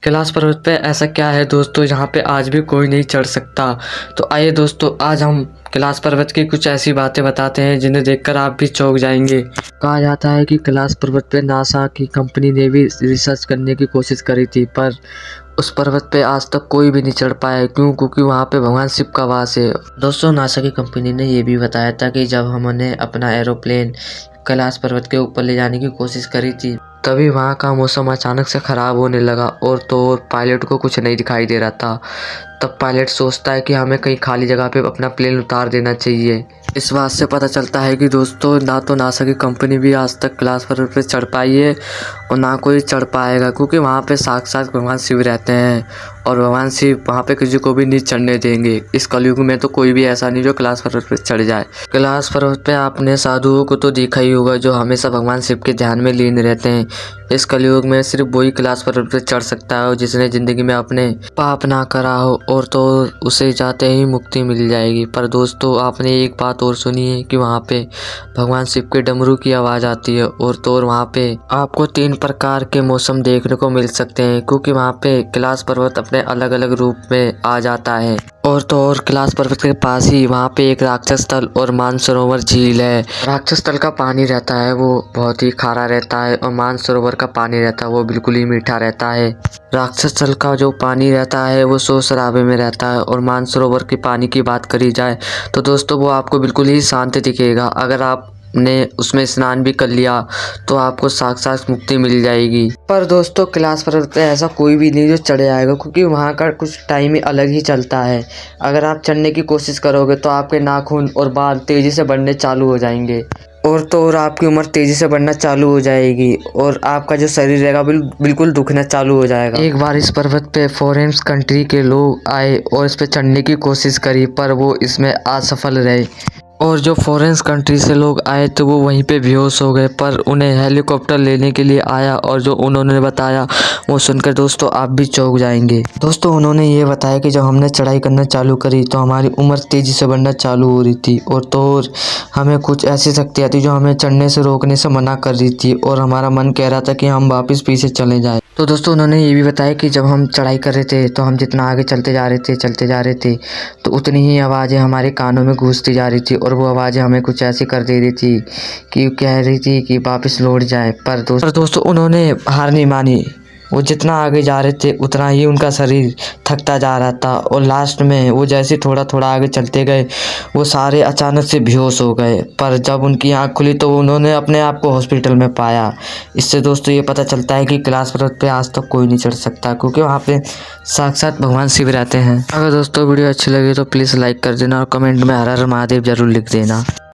कैलाश पर्वत पे ऐसा क्या है दोस्तों जहाँ पे आज भी कोई नहीं चढ़ सकता। तो आइए दोस्तों, आज हम कैलाश पर्वत की कुछ ऐसी बातें बताते हैं जिन्हें देखकर आप भी चौंक जाएंगे। कहा जाता है कि कैलाश पर्वत पे नासा की कंपनी ने भी रिसर्च करने की कोशिश करी थी, पर उस पर्वत पे आज तक कोई भी नहीं चढ़ पाया। क्यों? क्योंकि वहाँ पे भगवान शिव का वास है। दोस्तों, नासा की कंपनी ने ये भी बताया था कि जब हमने अपना एरोप्लेन कैलाश पर्वत के ऊपर ले जाने की कोशिश करी थी, तभी वहाँ का मौसम अचानक से ख़राब होने लगा और तो और पायलट को कुछ नहीं दिखाई दे रहा था। तब पायलट सोचता है कि हमें कहीं खाली जगह पे अपना प्लेन उतार देना चाहिए। इस बात से पता चलता है कि दोस्तों, ना तो नासा की कंपनी भी आज तक कैलाश पर्वत पे चढ़ पाई है और ना कोई चढ़ पाएगा, क्योंकि वहाँ पे साक्षात भगवान शिव रहते हैं और भगवान शिव वहाँ पे किसी को भी नहीं चढ़ने देंगे। इस कलयुग में तो कोई भी ऐसा नहीं जो कैलाश पर्वत पे चढ़ जाए। कैलाश पर्वत पे आपने साधुओं को तो देखा ही होगा जो हमेशा भगवान शिव के ध्यान में लीन रहते हैं। इस कलयुग में सिर्फ वही कैलाश पर्वत पे चढ़ सकता है जिसने जिंदगी में अपने पाप ना करा हो, और तो उसे जाते ही मुक्ति मिल जाएगी। पर दोस्तों, आपने एक बात और सुनी है कि वहाँ पे भगवान शिव के डमरू की आवाज़ आती है, और तो और वहाँ पे आपको 3 प्रकार के मौसम देखने को मिल सकते हैं, क्योंकि वहाँ पे कैलाश पर्वत अपने अलग अलग रूप में आ जाता है। और तो और कैलाश पर्वत के पास ही वहाँ पे एक राक्षस तल और मानसरोवर झील है। राक्षस तल का पानी रहता है वो बहुत ही खारा रहता है, और मानसरोवर का पानी रहता है वो बिल्कुल ही मीठा रहता है। राक्षस तल का जो पानी रहता है वो शोर शराबे में रहता है, और मानसरोवर के पानी की बात करी जाए तो दोस्तों वो आपको बिल्कुल ही शांत दिखेगा। अगर आपने उसमें स्नान भी कर लिया तो आपको साक्षात मुक्ति मिल जाएगी। पर दोस्तों, कैलाश पर्वत पे ऐसा कोई भी नहीं जो चढ़े आएगा, क्योंकि वहाँ का कुछ टाइम ही अलग ही चलता है। अगर आप चढ़ने की कोशिश करोगे तो आपके नाखून और बाल तेज़ी से बढ़ने चालू हो जाएंगे, और तो और आपकी उम्र तेज़ी से बढ़ना चालू हो जाएगी, और आपका जो शरीर रहेगा बिल्कुल दुखना चालू हो जाएगा। एक बार इस पर्वत पे फॉरेन कंट्री के लोग आए और इस पे चढ़ने की कोशिश करी, पर वो इसमें असफल रहे, और जो फॉरेन कंट्री से लोग आए तो वो वहीं पे बेहोश हो गए। पर उन्हें हेलीकॉप्टर लेने के लिए आया, और जो उन्होंने बताया वो सुनकर दोस्तों आप भी चौंक जाएंगे। दोस्तों, उन्होंने ये बताया कि जब हमने चढ़ाई करना चालू करी तो हमारी उम्र तेज़ी से बढ़ना चालू हो रही थी, और तो और हमें कुछ ऐसी शक्तियाँ थी जो हमें चढ़ने से रोकने से मना कर रही थी, और हमारा मन कह रहा था कि हम वापस पीछे चले जाए। तो दोस्तों, उन्होंने ये भी बताया कि जब हम चढ़ाई कर रहे थे तो हम जितना आगे चलते जा रहे थे तो उतनी ही आवाज़ें हमारे कानों में गूंजती जा रही थी, और वो आवाज़ें हमें कुछ ऐसी कर दे रही थी कि कह रही थी कि वापस लौट जाए। पर दोस्तों उन्होंने हार नहीं मानी। वो जितना आगे जा रहे थे उतना ही उनका शरीर थकता जा रहा था, और लास्ट में वो जैसे थोड़ा थोड़ा आगे चलते गए वो सारे अचानक से बेहोश हो गए। पर जब उनकी आँख खुली तो उन्होंने अपने आप को हॉस्पिटल में पाया। इससे दोस्तों ये पता चलता है कि कैलाश पर्वत पे आज तक कोई नहीं चढ़ सकता, क्योंकि वहाँ पे साक्षात भगवान शिव रहते हैं। अगर दोस्तों वीडियो अच्छी लगी तो प्लीज़ लाइक कर देना, और कमेंट में हर हर महादेव जरूर लिख देना।